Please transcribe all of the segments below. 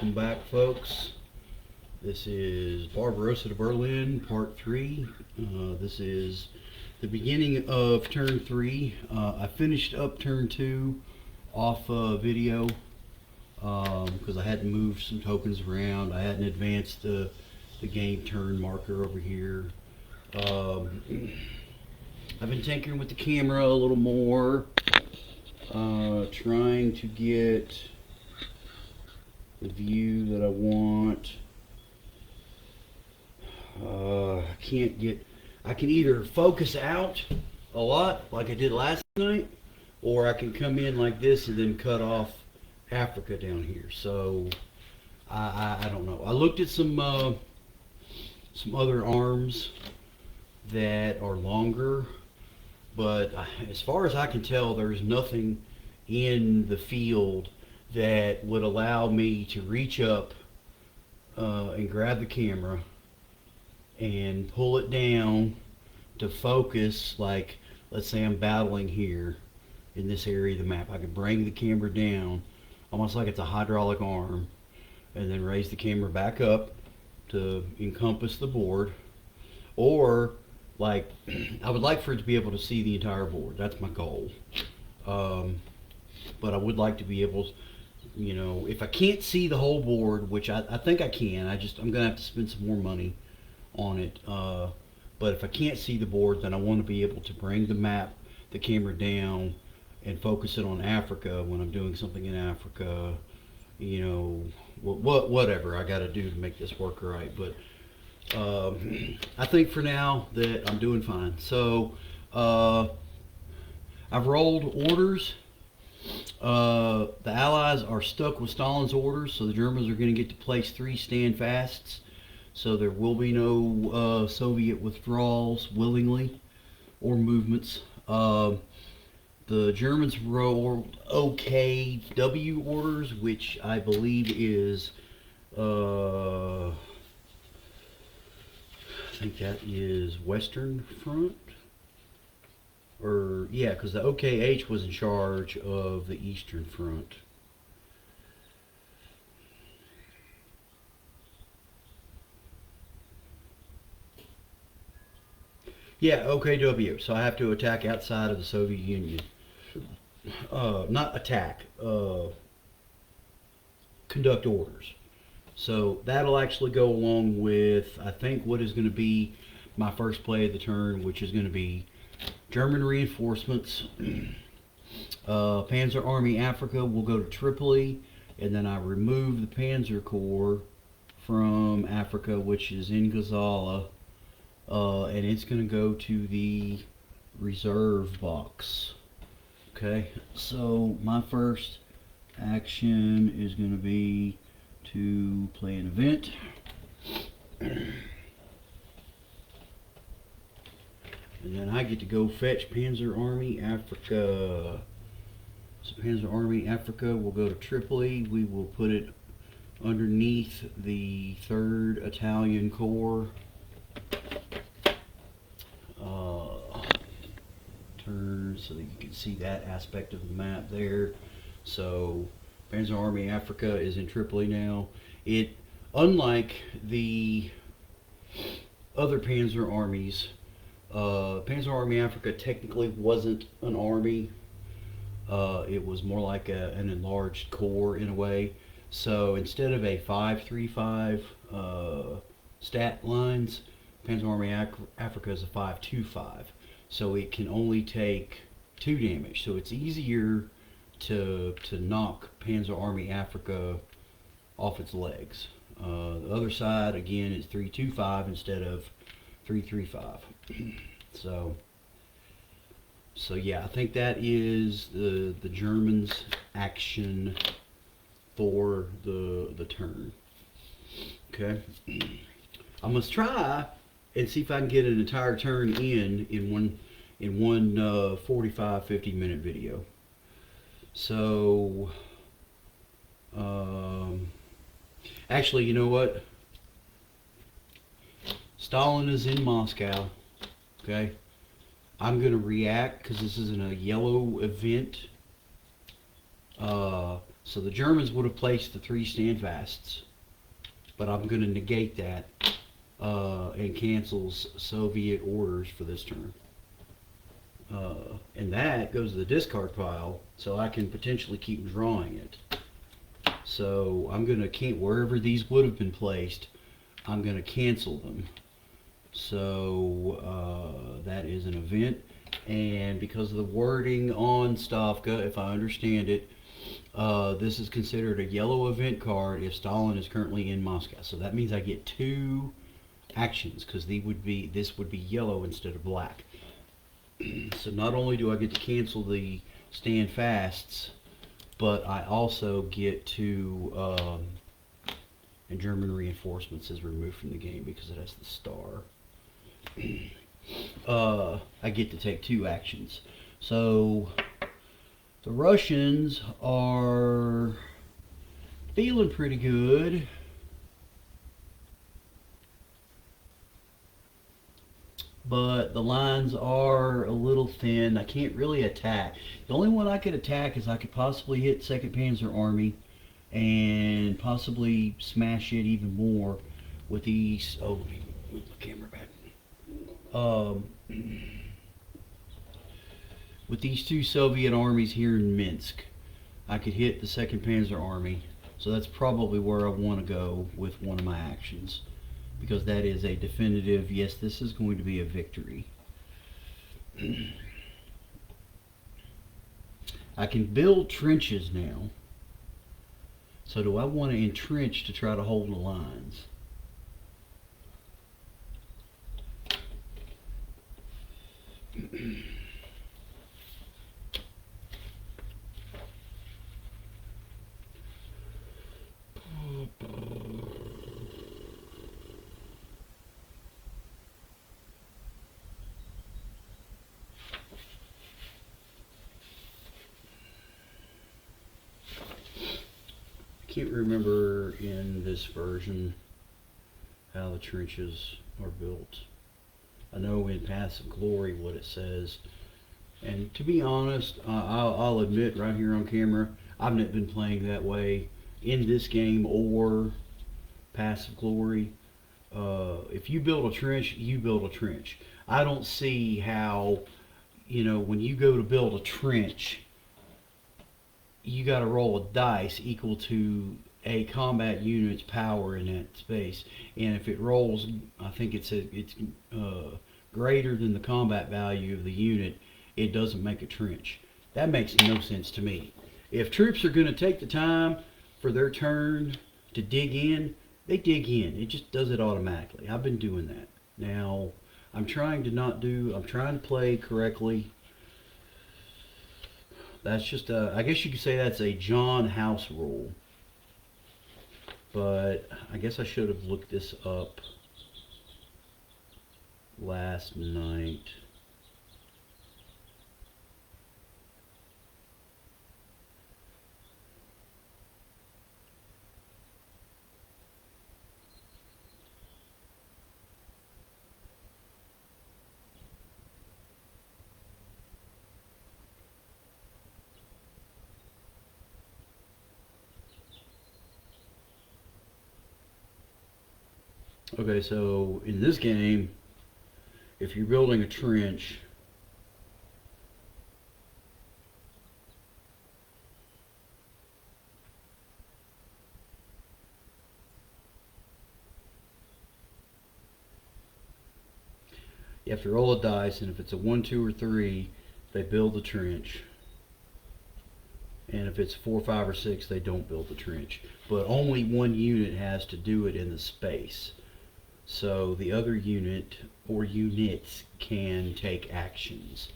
Welcome back, folks. This is Barbarossa to Berlin, part 3. This is the beginning of turn 3. I finished up turn 2 off video because I hadn't moved some tokens around. I hadn't advanced the game turn marker over here. I've been tinkering with the camera a little more, trying to get the view that I want. I can either focus out a lot like I did last night, or I can come in like this and then cut off Africa down here. So I don't know. I looked at some other arms that are longer, but as far as I can tell, there's nothing in the field that would allow me to reach up and grab the camera and pull it down to focus. Like, let's say I'm battling here in this area of the map. I could bring the camera down almost like it's a hydraulic arm and then raise the camera back up to encompass the board. Or, like, I would like for it to be able to see the entire board. That's my goal. But I would like to be able to, you know, if I can't see the whole board, which I think I can, I'm gonna have to spend some more money on it. But if I can't see the board, then I want to be able to bring the camera down and focus it on Africa when I'm doing something in Africa. You know, whatever I got to do to make this work right. But I think for now that I'm doing fine. So I've rolled orders. The Allies are stuck with Stalin's orders, so the Germans are going to get to place 3 stand-fasts. So there will be no Soviet withdrawals willingly or movements. The Germans rolled OKW orders, which I believe is, I think that is Western Front. Or, yeah, because the OKH was in charge of the Eastern Front. Yeah, OKW. So I have to attack outside of the Soviet Union. Not attack, conduct orders. So that'll actually go along with, I think, what is going to be my first play of the turn, which is going to be German reinforcements. Panzer Army Africa will go to Tripoli, and then I remove the Panzer Corps from Africa, which is in Gazala, and it's going to go to the reserve box. Okay, so my first action is going to be to play an event. And then I get to go fetch Panzer Army Africa. So Panzer Army Africa will go to Tripoli. We will put it underneath the 3rd Italian Corps. Turn so that you can see that aspect of the map there. So Panzer Army Africa is in Tripoli now. It, unlike the other Panzer armies, Panzer Army Africa technically wasn't an army. It was more like an enlarged corps in a way. So instead of a 5-3-5 stat lines, Panzer Army Africa is a 5-2-5. So it can only take 2 damage. So it's easier to knock Panzer Army Africa off its legs. The other side, again, is 3-2-5 instead of 3-3-5. So yeah, I think that is the Germans' action for the turn. Okay, I must try and see if I can get an entire turn in one 45-50 minute video. So actually, you know what? Stalin is in Moscow. Okay, I'm gonna react because this isn't a yellow event. So the Germans would have placed the 3 standfasts, but I'm going to negate that and cancels Soviet orders for this turn. And that goes to the discard pile, so I can potentially keep drawing it. So I'm going to wherever these would have been placed, I'm going to cancel them. So that is an event, and because of the wording on Stavka, if I understand it, this is considered a yellow event card if Stalin is currently in Moscow. So that means I get 2 actions, because this would be yellow instead of black. So not only do I get to cancel the stand fasts, but I also get to and German reinforcements is removed from the game because it has the star. I get to take 2 actions. So the Russians are feeling pretty good. But the lines are a little thin. I can't really attack. The only one I could attack is I could possibly hit 2nd Panzer Army and possibly smash it even more with these. Oh, let me move the camera back. With these 2 Soviet armies here in Minsk, I could hit the 2nd Panzer Army. So that's probably where I want to go with one of my actions, because that is a definitive, yes, this is going to be a victory. I can build trenches now. So do I want to entrench to try to hold the lines? I can't remember in this version how the trenches are built. I know in Paths of Glory what it says, and to be honest, I'll admit right here on camera, I've not been playing that way in this game or Paths of Glory. If you build a trench, you build a trench. I don't see how, when you go to build a trench, you got to roll a dice equal to a combat unit's power in that space, and if it rolls, I think it's greater than the combat value of the unit, it doesn't make a trench. That makes no sense to me. If troops are going to take the time for their turn to dig in, they dig in. It just does it automatically. I've been doing that. Now, I'm trying to play correctly. That's just I guess you could say that's a John House rule. But I guess I should have looked this up last night. Okay, so in this game, if you're building a trench, you have to roll a dice, and if it's a 1, 2, or 3, they build the trench. And if it's 4, 5, or 6, they don't build the trench. But only one unit has to do it in the space. So the other unit or units can take actions.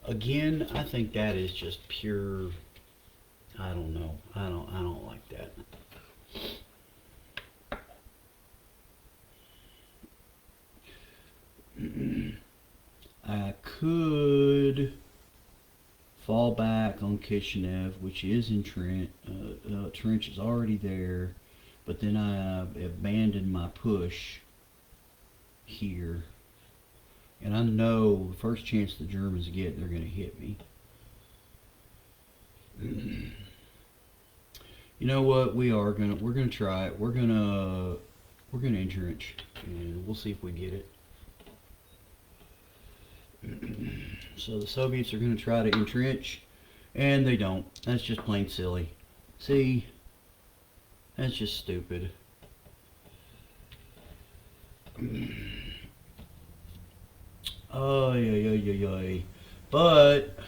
Again, I think that is just pure, I don't know. I don't like that. I could fall back on Kishinev, which is in Trent. Trench is already there. But then I abandoned my push here. And I know the first chance the Germans get, they're going to hit me. You know what? We're gonna try it. We're gonna entrench, and we'll see if we get it. So the Soviets are gonna try to entrench, and they don't. That's just plain silly. See, that's just stupid. Oh, yeah. But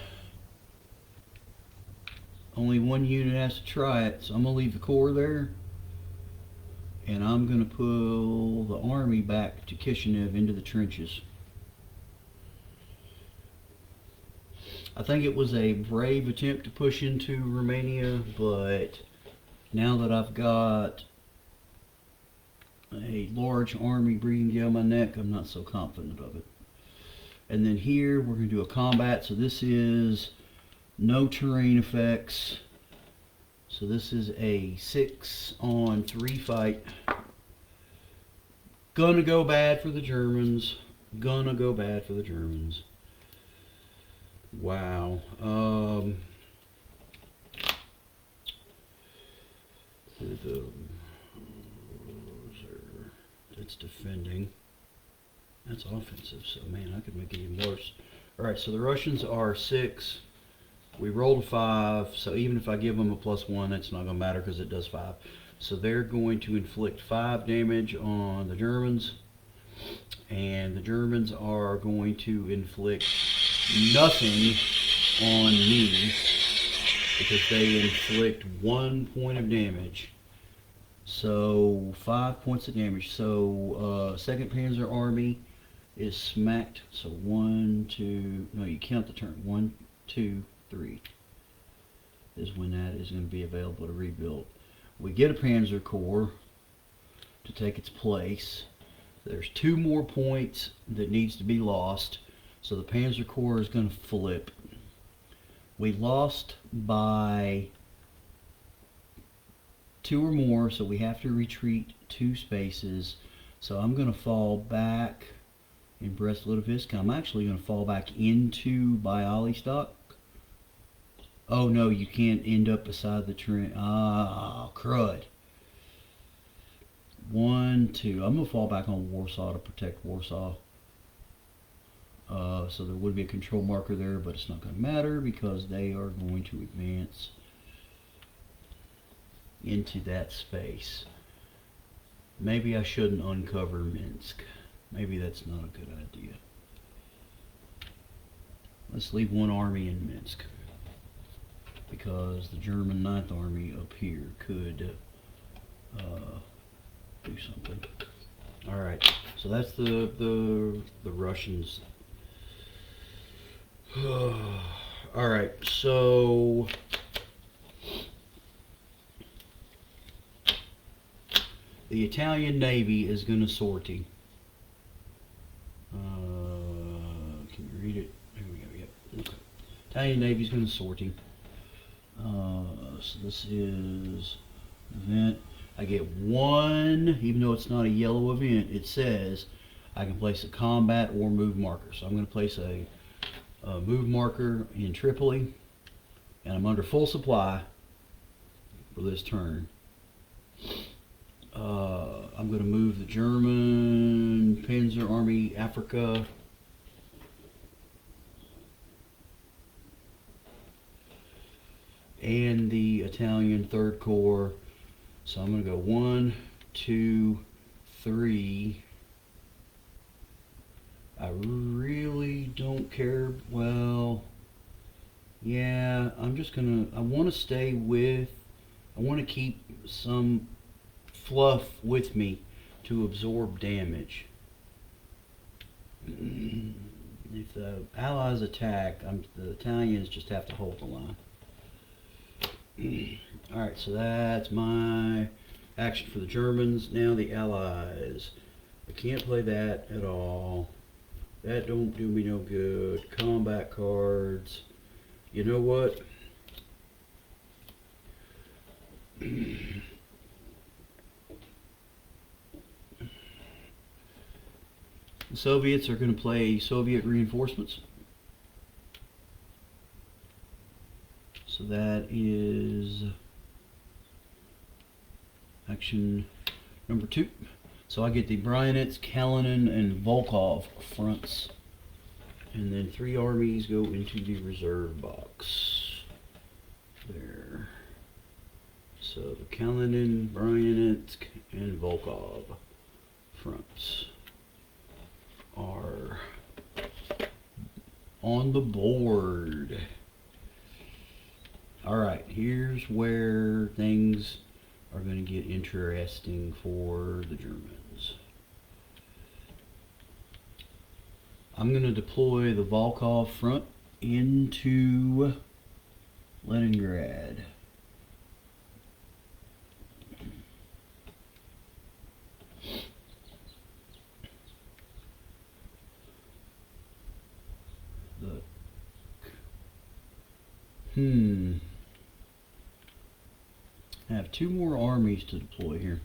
only one unit has to try it, so I'm gonna leave the corps there, and I'm gonna pull the army back to Kishinev into the trenches. I think it was a brave attempt to push into Romania, but now that I've got a large army breathing down my neck, I'm not so confident of it. And then here we're going to do a combat. So this is no terrain effects. So this is a 6-on-3 fight. Gonna go bad for the Germans. Gonna go bad for the Germans. Wow. That's defending. That's offensive, so man, I could make it even worse. Alright, so the Russians are 6. We rolled a 5, so even if I give them a +1, it's not going to matter because it does 5. So they're going to inflict 5 damage on the Germans, and the Germans are going to inflict nothing on me because they inflict 1 point of damage. So 5 points of damage. So 2nd Panzer Army is smacked. So 1, 2, no, you count the turn. 1, 2, 3 is when that is going to be available to rebuild. We get a Panzer Corps to take its place. There's 2 more points that needs to be lost. So the Panzer Corps is going to flip. We lost by 2 or more, so we have to retreat 2 spaces. So I'm going to fall back in Brest-Litovsk. I'm actually going to fall back into Bialystok. Oh no, you can't end up beside the train. Ah, crud. 1, 2. I'm going to fall back on Warsaw to protect Warsaw. So there would be a control marker there, but it's not going to matter because they are going to advance into that space. Maybe I shouldn't uncover Minsk. Maybe that's not a good idea. Let's leave 1 army in Minsk because the German 9th Army up here could do something. Alright, so that's the Russians. Alright, so the Italian Navy is going to sortie. Can you read it? Here we go. Yep. Okay. Italian Navy is going to sortie. So this is event. I get 1, even though it's not a yellow event, it says I can place a combat or move marker. So I'm going to place a move marker in Tripoli, and I'm under full supply for this turn. I'm going to move the German Panzer Army Africa. And the Italian 3rd Corps. So I'm going to go 1, 2, 3. I really don't care. Well, yeah, I'm just going to, I want to stay with, I want to keep some fluff with me to absorb damage. If the Allies attack, the Italians just have to hold the line. Alright, so that's my action for the Germans. Now the Allies. I can't play that at all. That don't do me no good. Combat cards. You know what? The Soviets are going to play Soviet reinforcements. So that is action number 2. So I get the Bryanets, Kalinin, and Volkov fronts. And then 3 armies go into the reserve box. There. So the Kalinin, Bryanets, and Volkov fronts are on the board. Alright, here's where things are going to get interesting for the Germans. I'm going to deploy the Volkov front into Leningrad. I have 2 more armies to deploy here.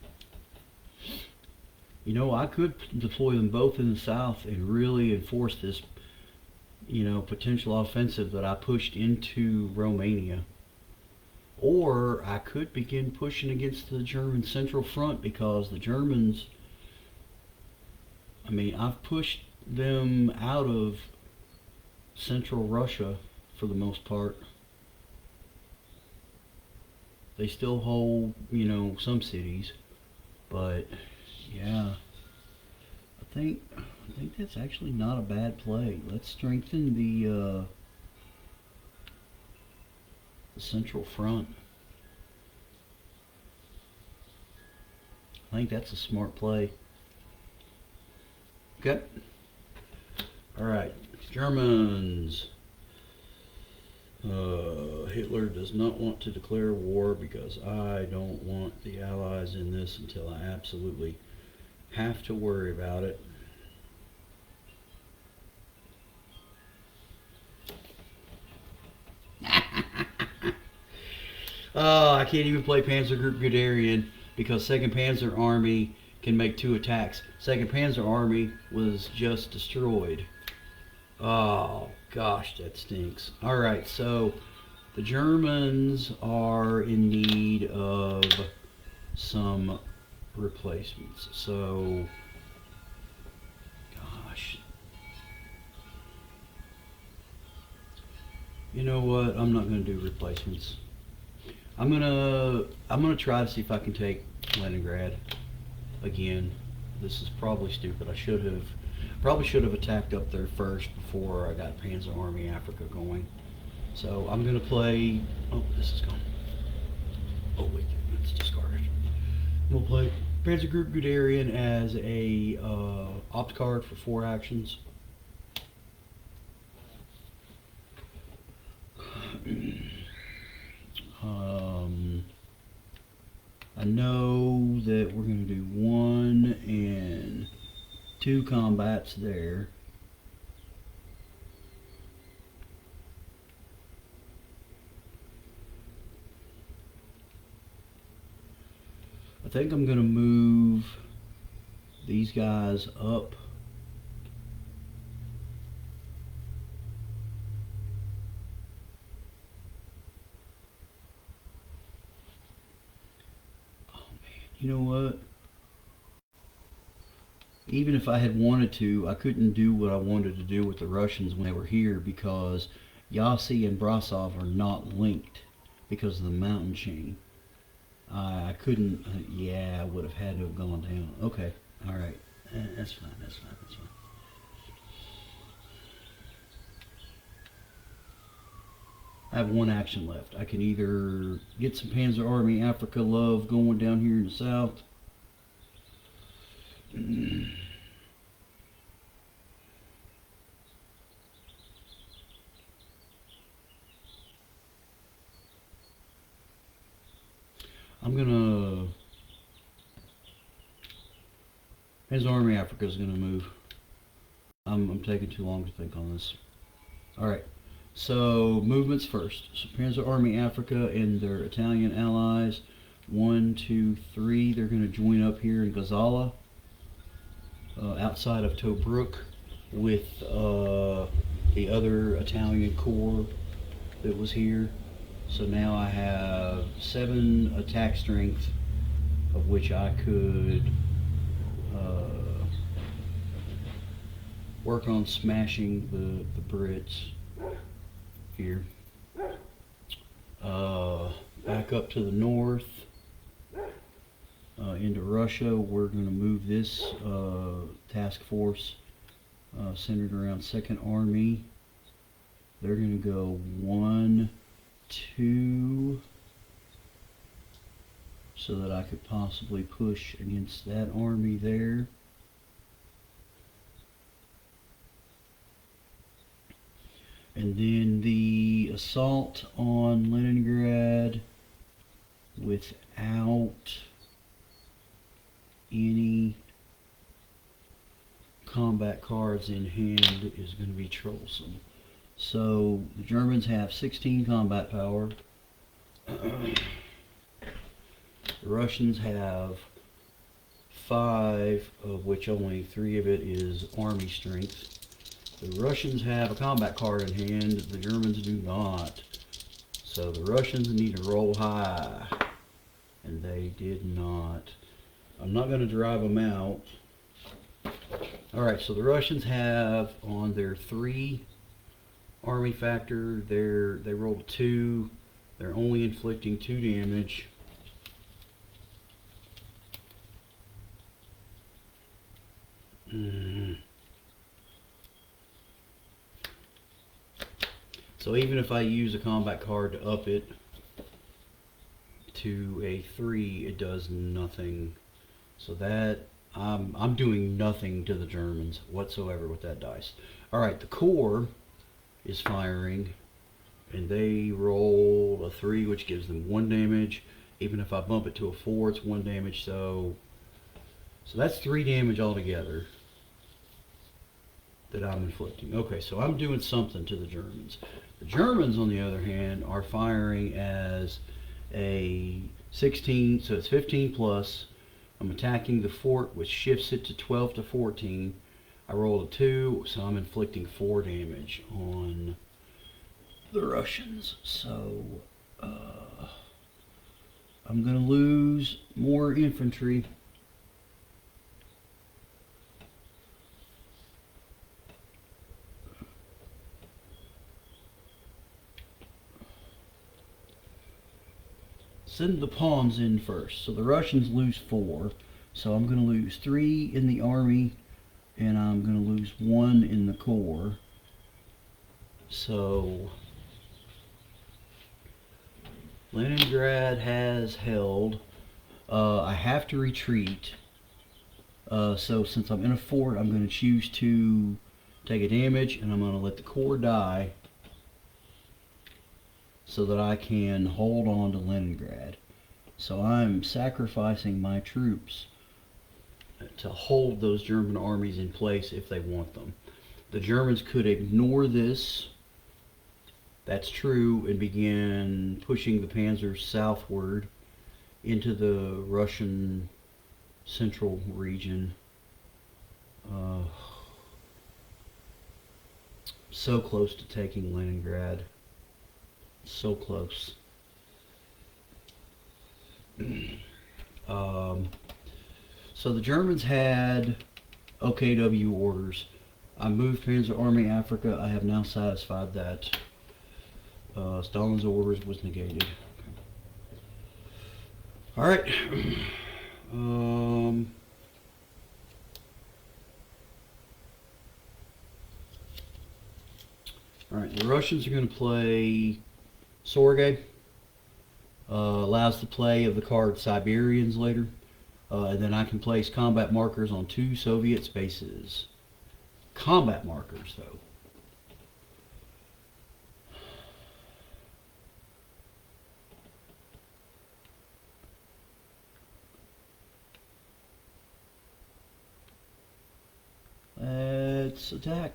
You know, I could deploy them both in the south and really enforce this, potential offensive that I pushed into Romania. Or I could begin pushing against the German Central Front, because the Germans, I've pushed them out of Central Russia for the most part. They still hold, some cities, but yeah, I think that's actually not a bad play. Let's strengthen the Central Front. I think that's a smart play. Okay. All right, Germans. Hitler does not want to declare war because I don't want the Allies in this until I absolutely have to worry about it. Oh, I can't even play Panzer Group Guderian because 2nd Panzer Army can make 2 attacks. 2nd Panzer Army was just destroyed. Oh, gosh, that stinks. Alright, so the Germans are in need of some replacements. So, gosh. You know what? I'm not going to do replacements. I'm gonna try to see if I can take Leningrad again. This is probably stupid. I probably should have attacked up there first before I got Panzer Army Africa going. So I'm gonna play. Oh, this is gone. Oh wait, it's discarded. I'm gonna play Panzer Group Guderian as a opt card for 4 actions. I know that we're going to do 1 and 2 combats there. I think I'm going to move these guys up. You know what? Even if I had wanted to, I couldn't do what I wanted to do with the Russians when they were here because Yasi and Brasov are not linked because of the mountain chain. I couldn't, yeah, I would have had to have gone down. Okay, alright. That's fine, that's fine, that's fine. I have 1 action left. I can either get some Panzer Army Africa love going down here in the south. I'm gonna... Panzer Army Africa is gonna move. I'm taking too long to think on this. Alright. So, movements first. So, Panzer Army Africa and their Italian allies. 1, 2, 3. They're going to join up here in Gazala, outside of Tobruk, with the other Italian corps that was here. So now I have 7 attack strength of which I could work on smashing the Brits here. Back up to the north into Russia, we're going to move this task force centered around 2nd Army. They're going to go 1, 2, so that I could possibly push against that army there. And then the assault on Leningrad without any combat cards in hand is going to be troublesome. So the Germans have 16 combat power. The Russians have 5, of which only 3 of it is army strength. The Russians have a combat card in hand, the Germans do not. So the Russians need to roll high, and they did not. I'm not going to drive them out. Alright, so the Russians have on their 3 army factor, they rolled a 2. They're only inflicting 2 damage. So even if I use a combat card to up it to a 3, it does nothing. So that I'm doing nothing to the Germans whatsoever with that dice. Alright, the Corps is firing, and they roll a 3, which gives them 1 damage. Even if I bump it to a 4, it's 1 damage. So that's 3 damage altogether that I'm inflicting. Okay, so I'm doing something to the Germans. The Germans, on the other hand, are firing as a 16, so it's 15 plus. I'm attacking the fort, which shifts it to 12 to 14. I rolled a 2, so I'm inflicting 4 damage on the Russians. So I'm going to lose more infantry. Send the pawns in first. So the Russians lose 4. So I'm going to lose 3 in the army, and I'm going to lose 1 in the Corps. So Leningrad has held. I have to retreat. So since I'm in a fort, I'm going to choose to take a damage, and I'm going to let the Corps die, so that I can hold on to Leningrad. So I'm sacrificing my troops to hold those German armies in place if they want them. The Germans could ignore this, that's true, and begin pushing the panzers southward into the Russian central region. So close to taking Leningrad. So close. So the Germans had OKW orders. I moved Panzer Army Africa. I have now satisfied that. Stalin's orders was negated. Alright. Alright, the Russians are going to play Sorge. Allows the play of the card Siberians later. And then I can place combat markers on 2 Soviet spaces. Combat markers, though. Let's attack.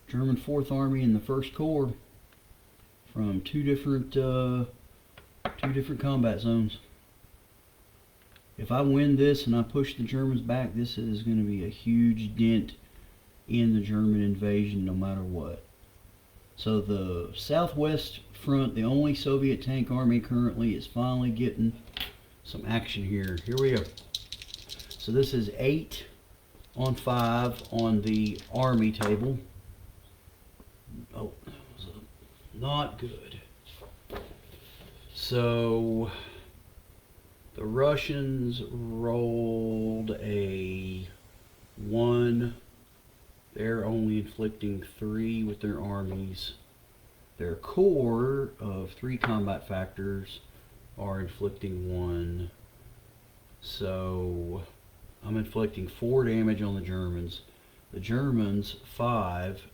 German 4th Army and the 1st Corps from two different combat zones. If I win this and I push the Germans back, this is going to be a huge dent in the German invasion no matter what. So the southwest front, the only Soviet tank army currently, is finally getting some action here. Here we go. So this is 8 on 5 on the Army table. Oh, that was not good. So the Russians rolled a 1. They're only inflicting 3 with their armies. Their core of 3 combat factors are inflicting 1. So I'm inflicting 4 damage on the Germans. The Germans, 5,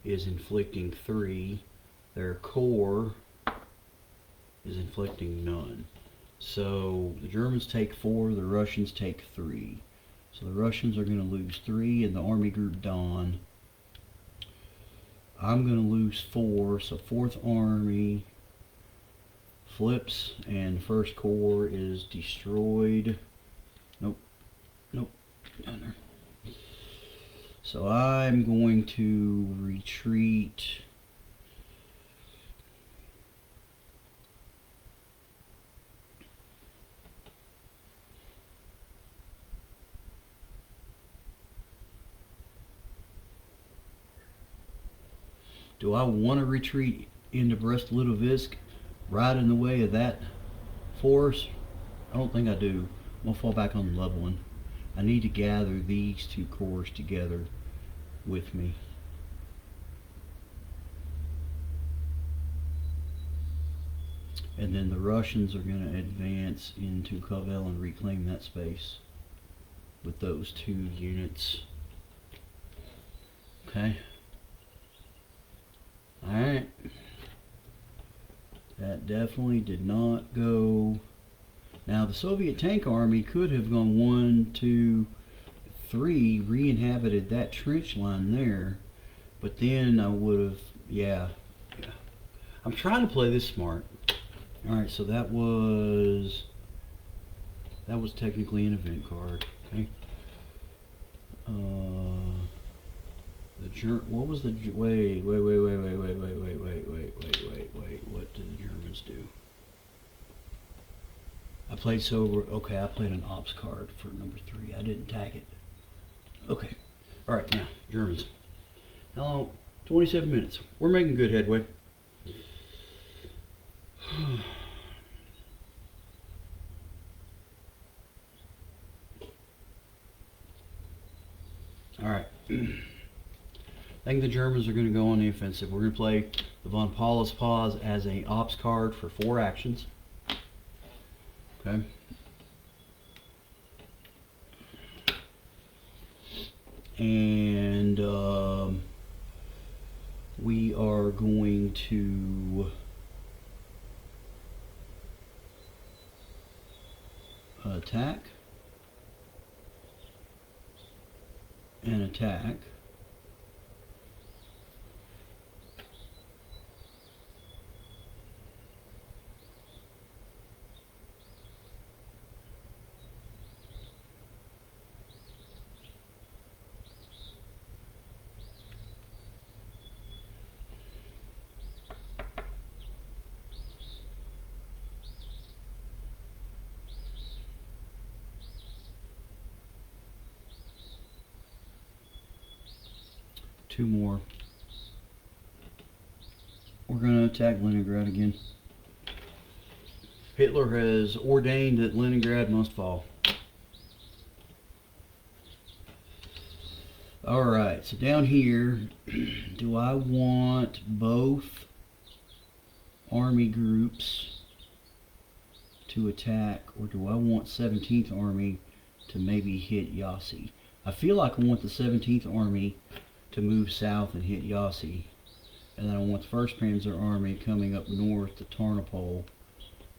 is inflicting 3. Their core is inflicting none. So the Germans take 4, the Russians take 3. So the Russians are going to lose 3 in the Army Group Don. I'm going to lose 4, so 4th Army flips and 1st Corps is destroyed. Nope. Nope. Down there. So I'm going to retreat. Do I want to retreat into Brest-Litovsk right in the way of that force? I don't think I do. I'm going to fall back on leveling. I need to gather these 2 corps together with me. And then the Russians are going to advance into Kovel and reclaim that space with those 2 units. Okay. Alright. That definitely did not go. Now the Soviet tank army could have gone 1, 2, 3, re-inhabited that trench line there, but then I would have, yeah. I'm trying to play this smart. Alright, so that was technically an event card. Okay. What was the, wait, what did the Germans do? I played okay, I played an ops card for number 3. I didn't tag it. Okay. Alright, now, Germans. How long? 27 minutes. We're making good headway. Alright. I think the Germans are going to go on the offensive. We're going to play the von Paulus Pause as an ops card for 4 actions. Okay. And we are going to attack and attack. Two more. We're going to attack Leningrad again. Hitler has ordained that Leningrad must fall. Alright, so down here, do I want both army groups to attack, or do I want 17th Army to maybe hit Yassi? I feel like I want the 17th Army to move south and hit Yassi, and then I want the 1st Panzer Army coming up north to Tarnopol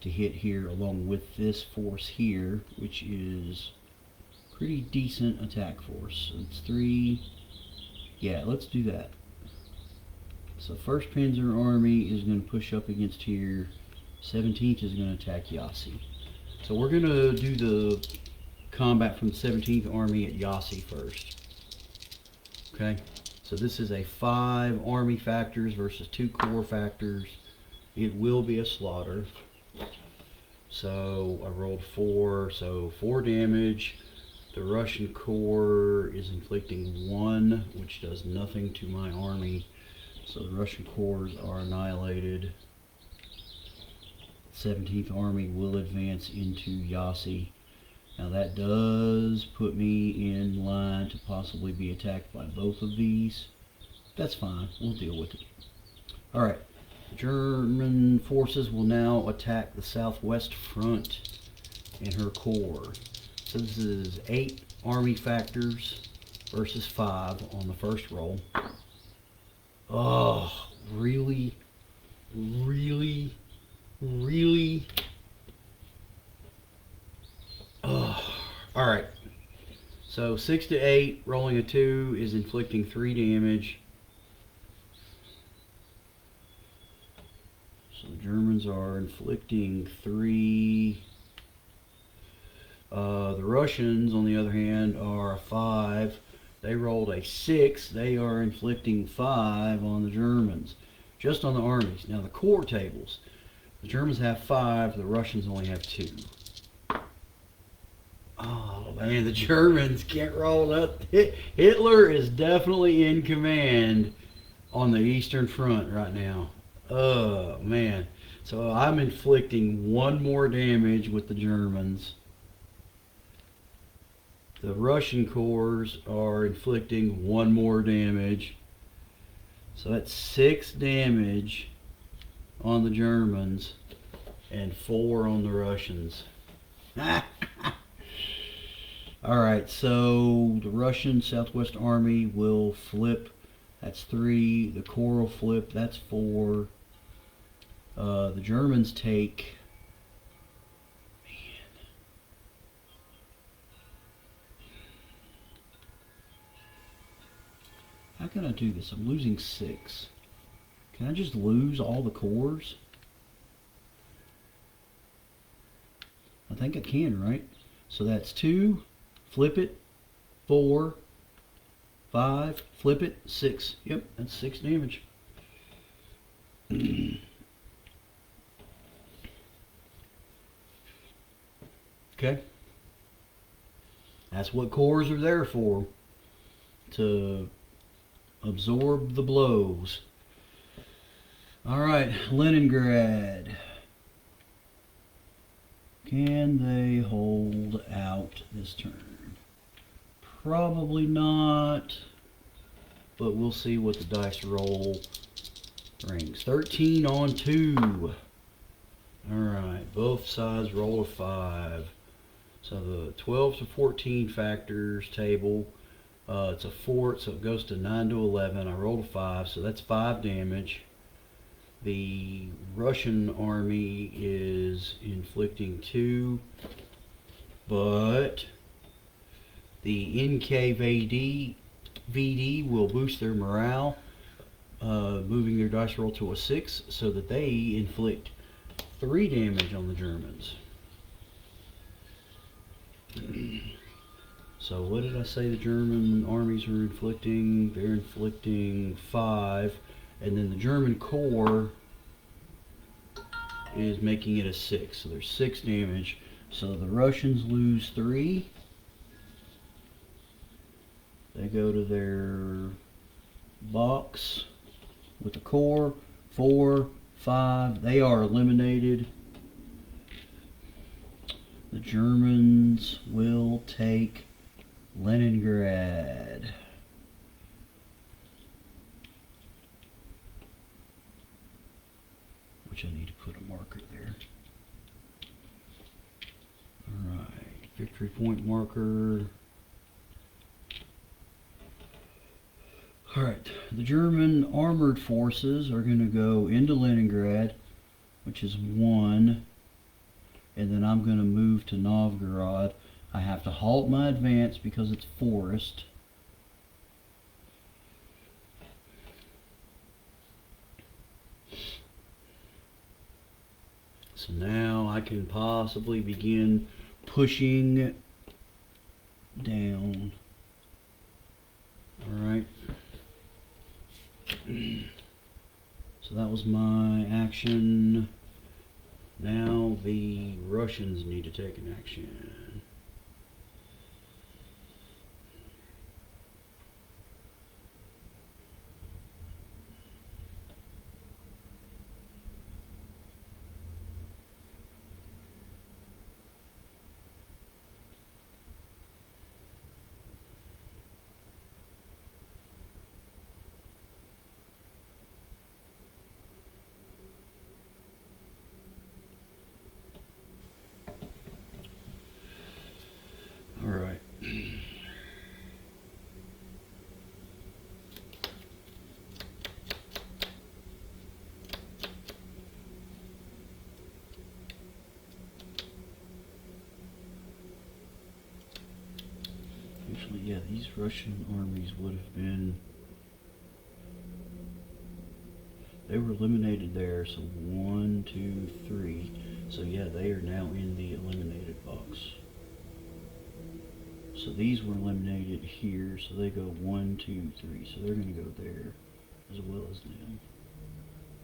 to hit here along with this force here, which is pretty decent attack force. So it's 3. Yeah, let's do that. So 1st Panzer Army is going to push up against here. 17th is going to attack Yassi. So we're going to do the combat from the 17th Army at Yassi first. Okay, so this is a 5 army factors versus 2 corps factors. It will be a slaughter. So I rolled 4, so 4 damage. The Russian corps is inflicting 1, which does nothing to my army. So the Russian corps are annihilated. 17th Army will advance into Yasi. Now that does put me in line to possibly be attacked by both of these. That's fine, we'll deal with it. Alright, German forces will now attack the southwest front and her corps. So this is 8 army factors versus 5 on the first roll. Oh, really? Really? Really? Oh, alright. So 6 to 8, rolling a 2 is inflicting 3 damage. So the Germans are inflicting 3. The Russians, on the other hand, are a 5. They rolled a 6. They are inflicting 5 on the Germans. Just on the armies. Now the corps tables. The Germans have 5. The Russians only have 2. Oh man, the Germans can't roll up. Hitler is definitely in command on the Eastern Front right now. Oh man. So I'm inflicting 1 more damage with the Germans. The Russian corps are inflicting 1 more damage. So that's 6 damage on the Germans and 4 on the Russians. Alright, so the Russian Southwest Army will flip. That's 3. The corps will flip. That's 4. The Germans take... How can I do this? I'm losing 6. Can I just lose all the corps? I think I can, right? So that's 2, flip it, 4, 5, flip it, 6. Yep, that's 6 damage. Okay. That's what corps are there for. To absorb the blows. Alright, Leningrad. Can they hold out this turn? Probably not. But we'll see what the dice roll brings. 13 on 2. Alright, both sides roll a 5. So the 12 to 14 factors table, it's a fort, so it goes to 9 to 11. I rolled a 5, so that's 5 damage. The Russian army is inflicting 2, but the NKVD will boost their morale, moving their dice roll to a 6, so that they inflict 3 damage on the Germans. So what did I say the German armies are inflicting? They're inflicting 5, and then the German corps is making it a 6. So there's 6 damage. So the Russians lose 3. They go to their box with the corps. 4, 5. They are eliminated. The Germans will take Leningrad. Which I need to put a marker there. Alright, victory point marker. Alright, the German armored forces are going to go into Leningrad, which is 1. And then I'm going to move to Novgorod. I have to halt my advance because it's forest. So now I can possibly begin pushing down. Alright. So that was my action. Now the Russians need to take an action. All right. Actually, yeah, these Russian armies would have been. They were eliminated there, so 1, 2, 3. So yeah, they are now in the eliminated box. So these were eliminated here, so they go 1, 2, 3. So they're going to go there as well as them.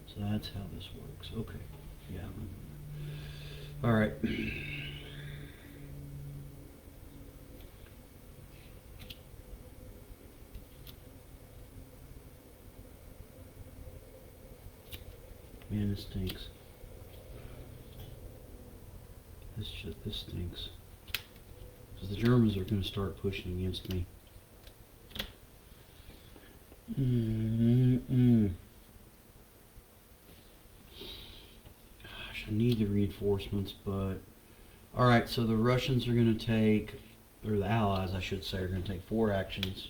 So that's how this works. Okay. Yeah. All right. Man, this stinks. This stinks. Because the Germans are going to start pushing against me. Gosh, I need the reinforcements, but... Alright, so the Russians are going to take, or the Allies, I should say, are going to take 4 actions.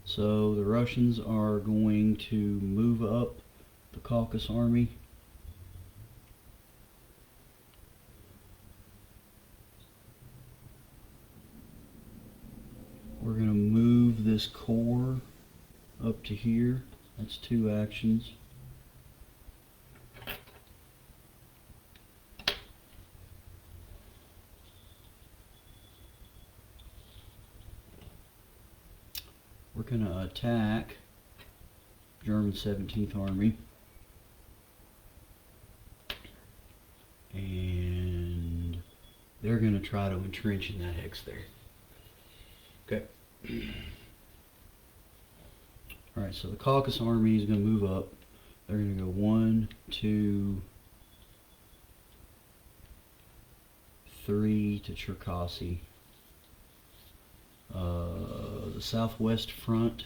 So the Russians are going to move up the Caucasus Army. We're going to move this corps up to here. That's 2 actions. We're going to attack German 17th Army. And they're going to try to entrench in that hex there. Okay. Alright, so the Caucasus Army is going to move up. They're going to go 1, 2, 3 to Cherkasy. The southwest front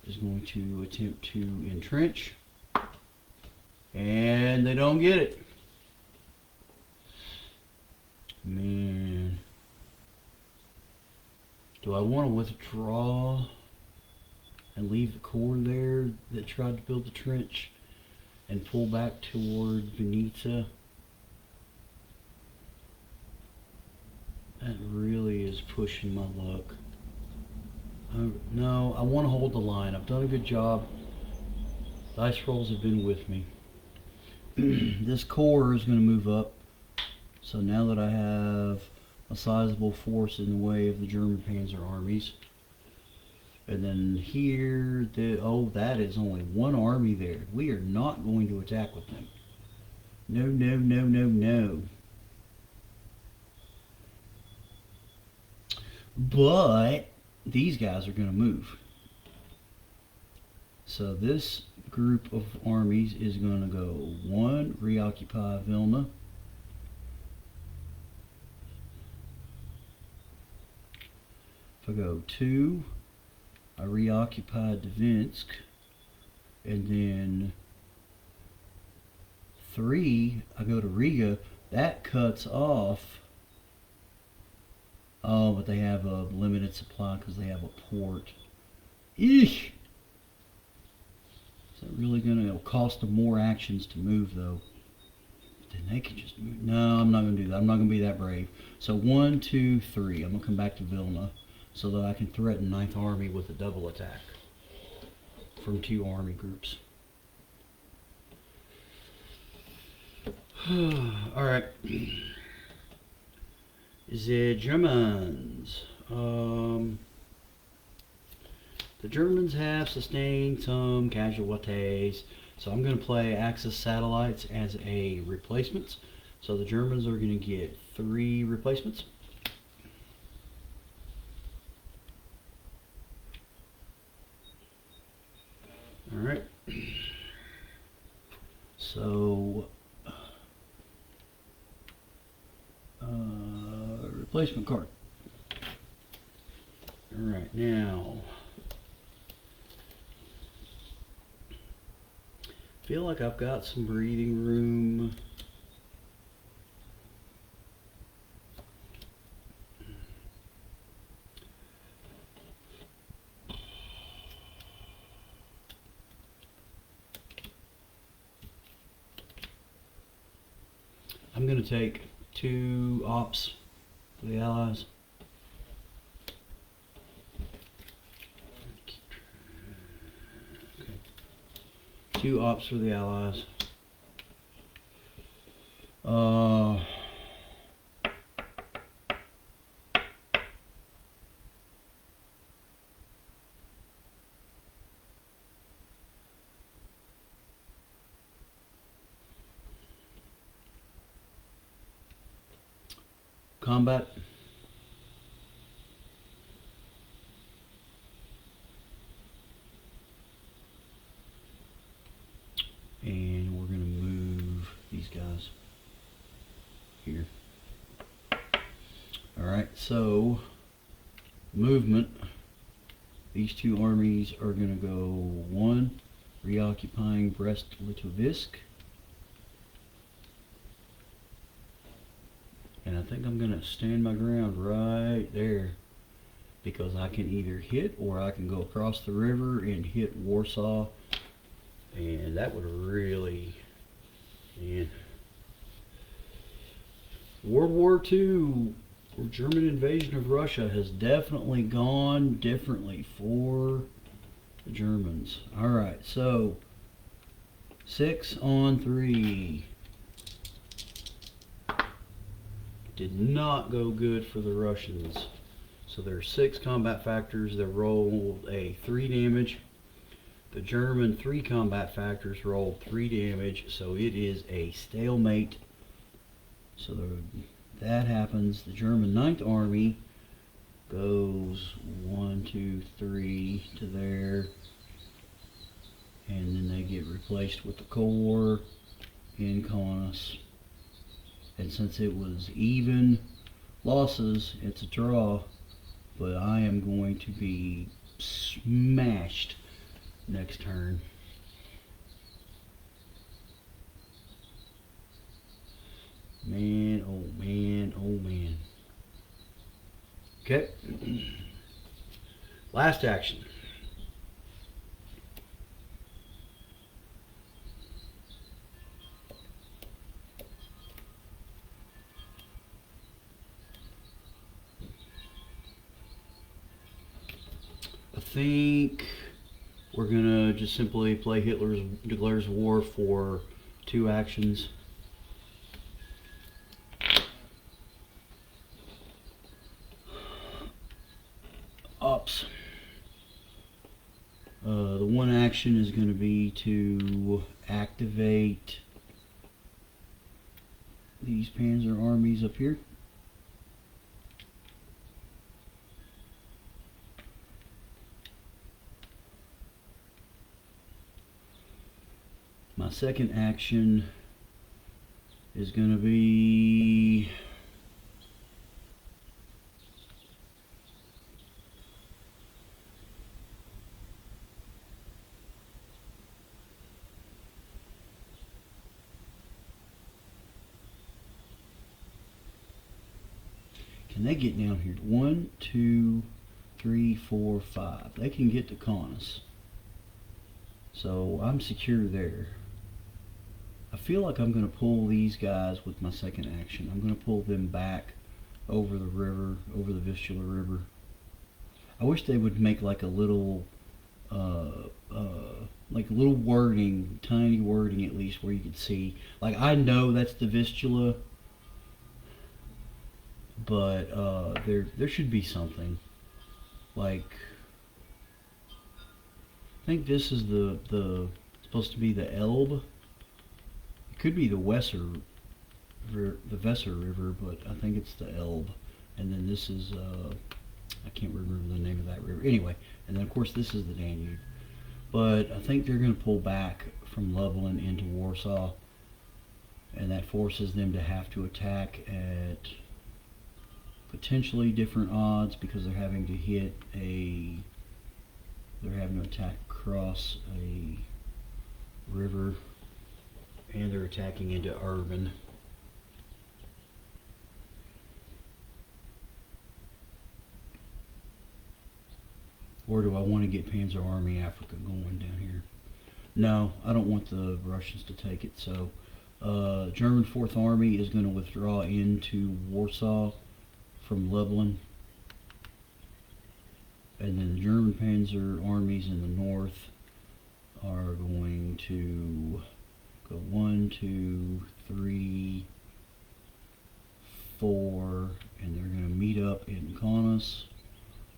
is going to attempt to entrench, and they don't get it. Man, do I want to withdraw and leave the corps there that tried to build the trench and pull back toward Vinica? That really is pushing my luck. No, I want to hold the line. I've done a good job. Dice rolls have been with me. This corps is going to move up. So now that I have a sizable force in the way of the German Panzer armies. And then here, that is only 1 army there. We are not going to attack with them. No, no, no, no, no. But these guys are going to move. So this group of armies is going to go 1, reoccupy Vilna. If I go 2, I reoccupy Dvinsk. And then 3, I go to Riga. That cuts off. Oh, but they have a limited supply because they have a port. Eesh! Is that really going to... It'll cost them more actions to move, though. But then they can just move. No, I'm not going to do that. I'm not going to be that brave. So 1, 2, 3. I'm going to come back to Vilna so that I can threaten 9th Army with a double attack from 2 army groups. Alright. The Germans. The Germans have sustained some casualties, so I'm going to play Axis satellites as a replacement. So the Germans are going to get 3 replacements. Alright. So, replacement card. Alright, now, feel like I've got some breathing room. I'm going to take 2 ops for the Allies. Okay. 2 ops for the Allies. Combat. And we're going to move these guys here. Alright, so movement. These 2 armies are going to go 1, reoccupying Brest-Litovsk. And I think I'm going to stand my ground right there, because I can either hit or I can go across the river and hit Warsaw, and that would really, man. World War II, or German invasion of Russia, has definitely gone differently for the Germans. Alright, so 6 on 3. Did not go good for the Russians. So there are 6 combat factors that rolled a 3 damage. The German 3 combat factors rolled 3 damage, so it is a stalemate. So that happens. The German 9th Army goes 1, 2, 3 to there, and then they get replaced with the Corps in Kaunas. And since it was even losses, it's a draw, but I am going to be smashed next turn. Man, oh man, oh man. Okay. Last action. I think we're gonna just simply play Hitler's declares war for 2 actions. Ops. The 1 action is going to be to activate these Panzer armies up here. My 2nd action is going to be can they get down here? 1, 2, 3, 4, 5. They can get to Kaunas. So I'm secure there. I feel like I'm going to pull these guys with my 2nd action. I'm going to pull them back over the river, over the Vistula River. I wish they would make like a little, little wording, tiny wording at least, where you could see. Like, I know that's the Vistula, but there should be something like, I think this is the supposed to be the Elbe. It could be the Weser River, but I think it's the Elbe. And then this is I can't remember the name of that river. Anyway, and then of course this is the Danube. But I think they're going to pull back from Lublin into Warsaw, and that forces them to have to attack at potentially different odds because they're having to attack across a river, and they're attacking into urban. Or do I want to get Panzer Army Africa going down here? No, I don't want the Russians to take it. So German 4th Army is going to withdraw into Warsaw from Lublin. And then the German Panzer armies in the north are going to go 1, 2, 3, 4, and they're going to meet up in Kaunas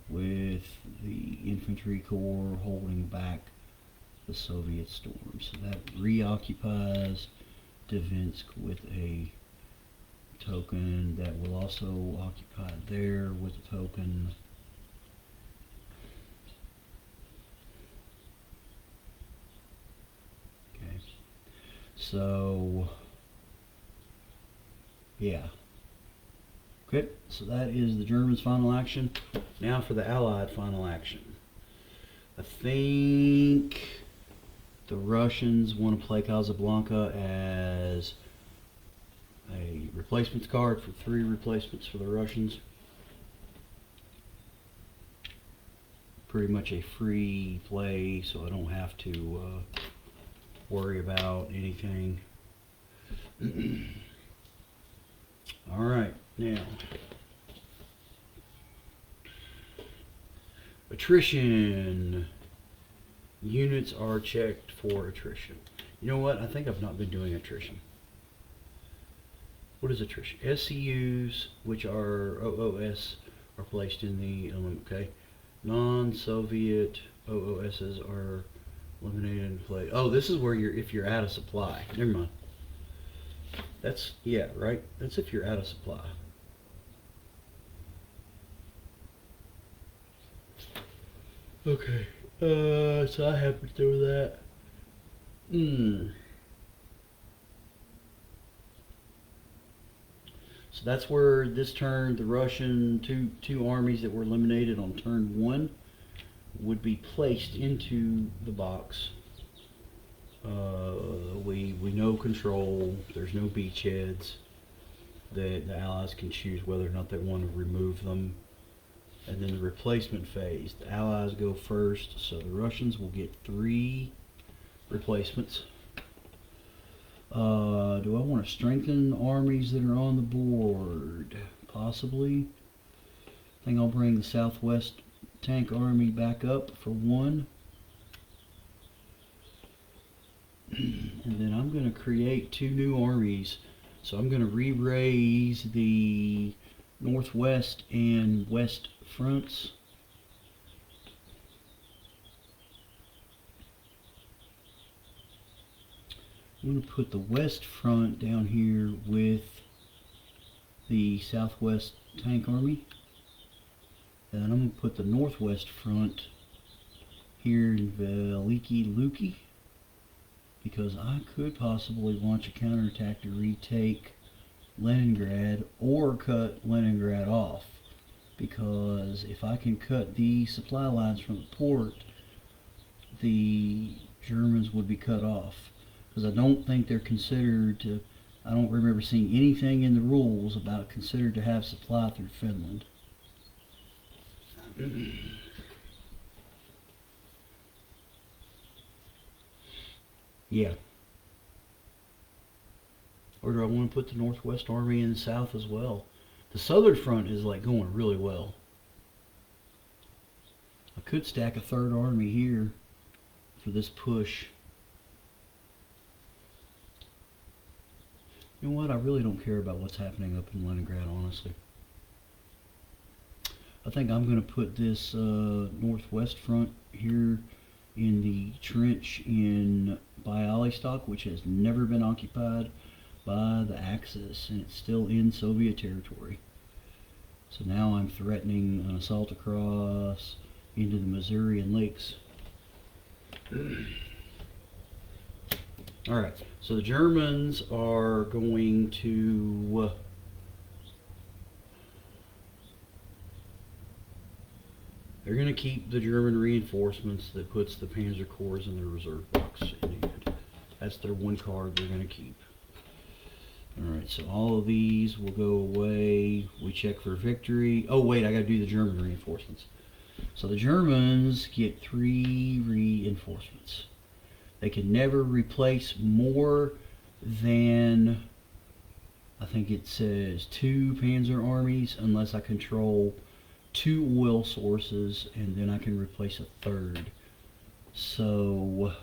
with the infantry corps holding back the Soviet storm. So that reoccupies Dvinsk with a token. That will also occupy there with a token. Okay. So, yeah. Okay, so that is the Germans' final action. Now for the Allied final action. I think the Russians want to play Casablanca as a replacements card for 3 replacements for the Russians. Pretty much a free play, so I don't have to worry about anything. Alright, now attrition. Units are checked for attrition. You know what? I think I've not been doing attrition. What is attrition? SCUs, which are OOS, are placed in the okay. Non-Soviet OOSs are eliminated and play. Oh, this is where if you're out of supply. Never mind. That's, yeah, right? That's if you're out of supply. Okay. So I have to do that. So that's where this turn, the Russian two armies that were eliminated on turn 1 would be placed into the box. We know control. There's no beachheads. The Allies can choose whether or not they want to remove them. And then the replacement phase. The Allies go first, so the Russians will get 3 replacements. Do I want to strengthen armies that are on the board? Possibly. I think I'll bring the Southwest Tank Army back up for 1. And then I'm going to create 2 new armies. So I'm going to re-raise the Northwest and West fronts. I'm going to put the West front down here with the Southwest Tank Army. And then I'm going to put the Northwest front here in Veliki Luki, because I could possibly launch a counterattack to retake Leningrad or cut Leningrad off. Because if I can cut the supply lines from the port, the Germans would be cut off. Because I don't think they're considered to, I don't remember seeing anything in the rules about considered to have supply through Finland. Yeah. Or do I want to put the Northwest Army in the south as well? The southern front is like going really well. I could stack a 3rd army here for this push. You know what? I really don't care about what's happening up in Leningrad, honestly. I think I'm going to put this northwest front here in the trench in Bialystok, which has never been occupied by the Axis, and it's still in Soviet territory. So now I'm threatening an assault across into the Masurian Lakes. Alright, so the Germans are going to they're going to keep the German reinforcements that puts the Panzer Corps in their reserve box. That's their one card they're going to keep. Alright, so all of these will go away. We check for victory. Oh wait, I got to do the German reinforcements. So the Germans get 3 reinforcements. They can never replace more than, I think it says 2 Panzer armies unless I control 2 oil sources, and then I can replace a 3rd. So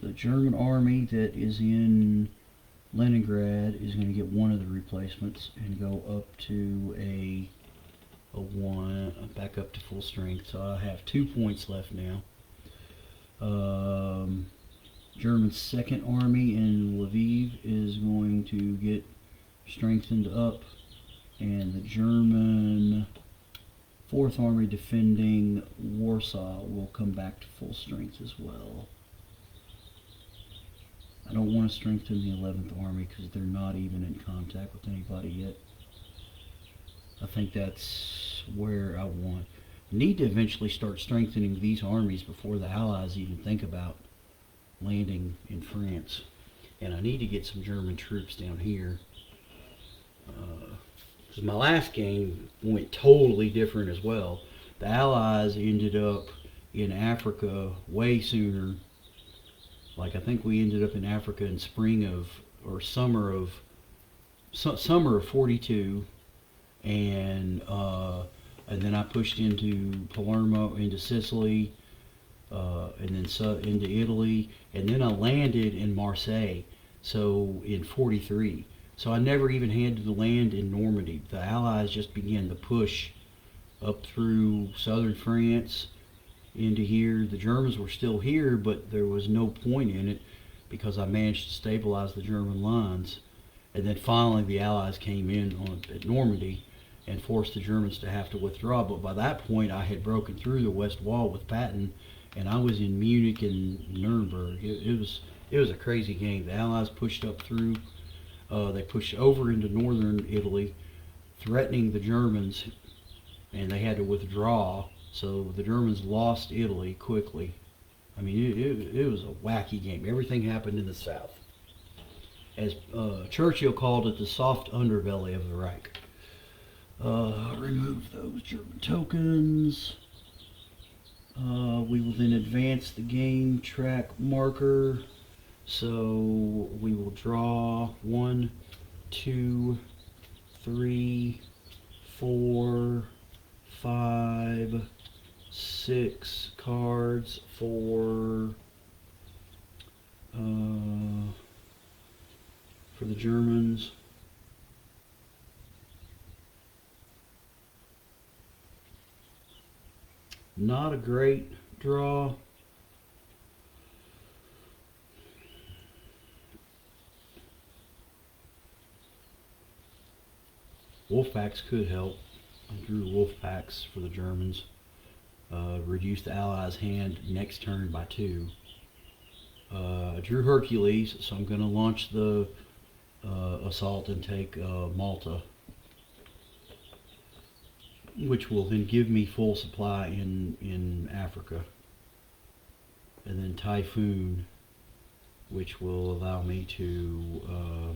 the German army that is in Leningrad is going to get 1 of the replacements and go up to a 1, back up to full strength. So I have 2 points left now. German 2nd Army in Lviv is going to get strengthened up, and the German 4th Army defending Warsaw will come back to full strength as well. I don't want to strengthen the 11th Army because they're not even in contact with anybody yet. I think that's where I want. Need to eventually start strengthening these armies before the Allies even think about landing in France. And I need to get some German troops down here. Because my last game went totally different as well. The Allies ended up in Africa way sooner. Like I think we ended up in Africa in spring of, or summer of 42. And then I pushed into Palermo, into Sicily, and then into Italy, and then I landed in Marseille, so in 43. So I never even had to land in Normandy. The Allies just began to push up through southern France into here. The Germans were still here, but there was no point in it because I managed to stabilize the German lines. And then finally the Allies came in at Normandy and forced the Germans to have to withdraw. But by that point, I had broken through the West Wall with Patton, and I was in Munich and Nuremberg. It was a crazy game. The Allies pushed up through. They pushed over into northern Italy, threatening the Germans, and they had to withdraw. So the Germans lost Italy quickly. I mean, it was a wacky game. Everything happened in the south. As Churchill called it, the soft underbelly of the Reich. Remove those German tokens. We will then advance the game track marker. So we will draw 1, 2, 3, 4, 5, 6 cards for the Germans. Not a great draw. Wolf packs could help. I drew wolf packs for the Germans. Reduce the Allies' hand next turn by 2. I drew Hercules, so I'm going to launch the assault and take Malta, which will then give me full supply in Africa. And then Typhoon, which will allow me to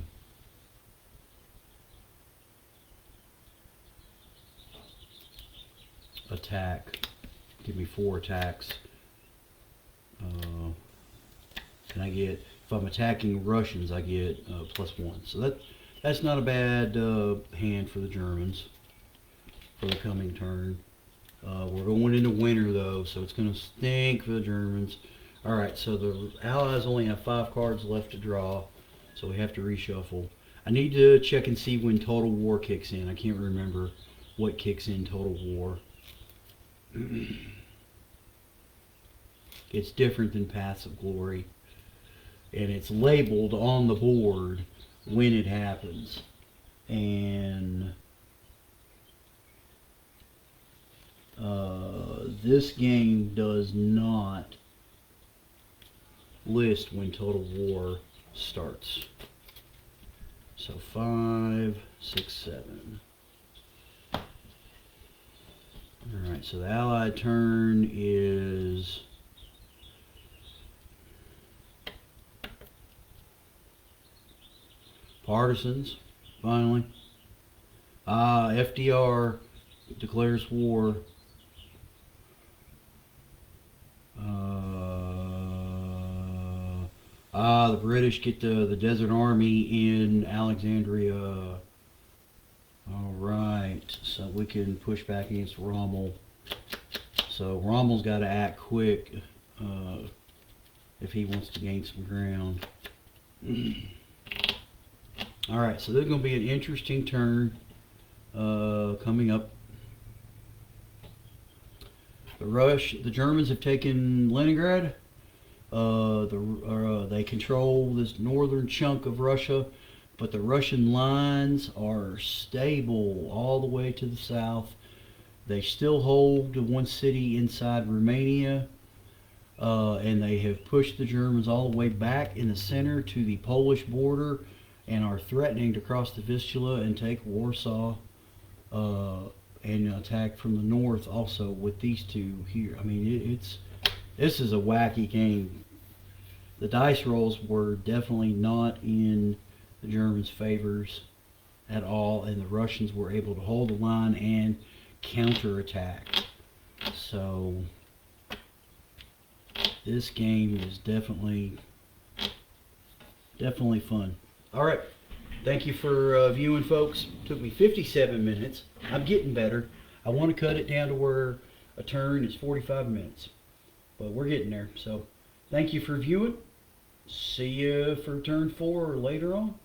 attack, give me 4 attacks. And I get, if I'm attacking Russians, I get +1. So that's not a bad hand for the Germans for the coming turn. We're going into winter though, so it's going to stink for the Germans. Alright, so the Allies only have 5 cards left to draw, so we have to reshuffle. I need to check and see when Total War kicks in. I can't remember. what kicks in Total War. It's different than Paths of Glory, and it's labeled on the board when it happens. And this game does not list when Total War starts. So 5, 6, 7. Alright, so the Allied turn is Partisans, finally. FDR declares war. The British get the Desert Army in Alexandria. Alright, so we can push back against Rommel. So Rommel's got to act quick if he wants to gain some ground. Alright, so there's going to be an interesting turn coming up. The Germans have taken Leningrad. They control this northern chunk of Russia, but the Russian lines are stable all the way to the south. They still hold one city inside Romania, and they have pushed the Germans all the way back in the center to the Polish border and are threatening to cross the Vistula and take Warsaw and attack from the north also with these two here. I mean, this is a wacky game. The dice rolls were definitely not in the Germans' favors at all, and the Russians were able to hold the line and counterattack. So this game is definitely fun. All right, thank you for viewing, folks. Took me 57 minutes. I'm getting better. I want to cut it down to where a turn is 45 minutes, but we're getting there. So thank you for viewing. See you for turn 4 later on.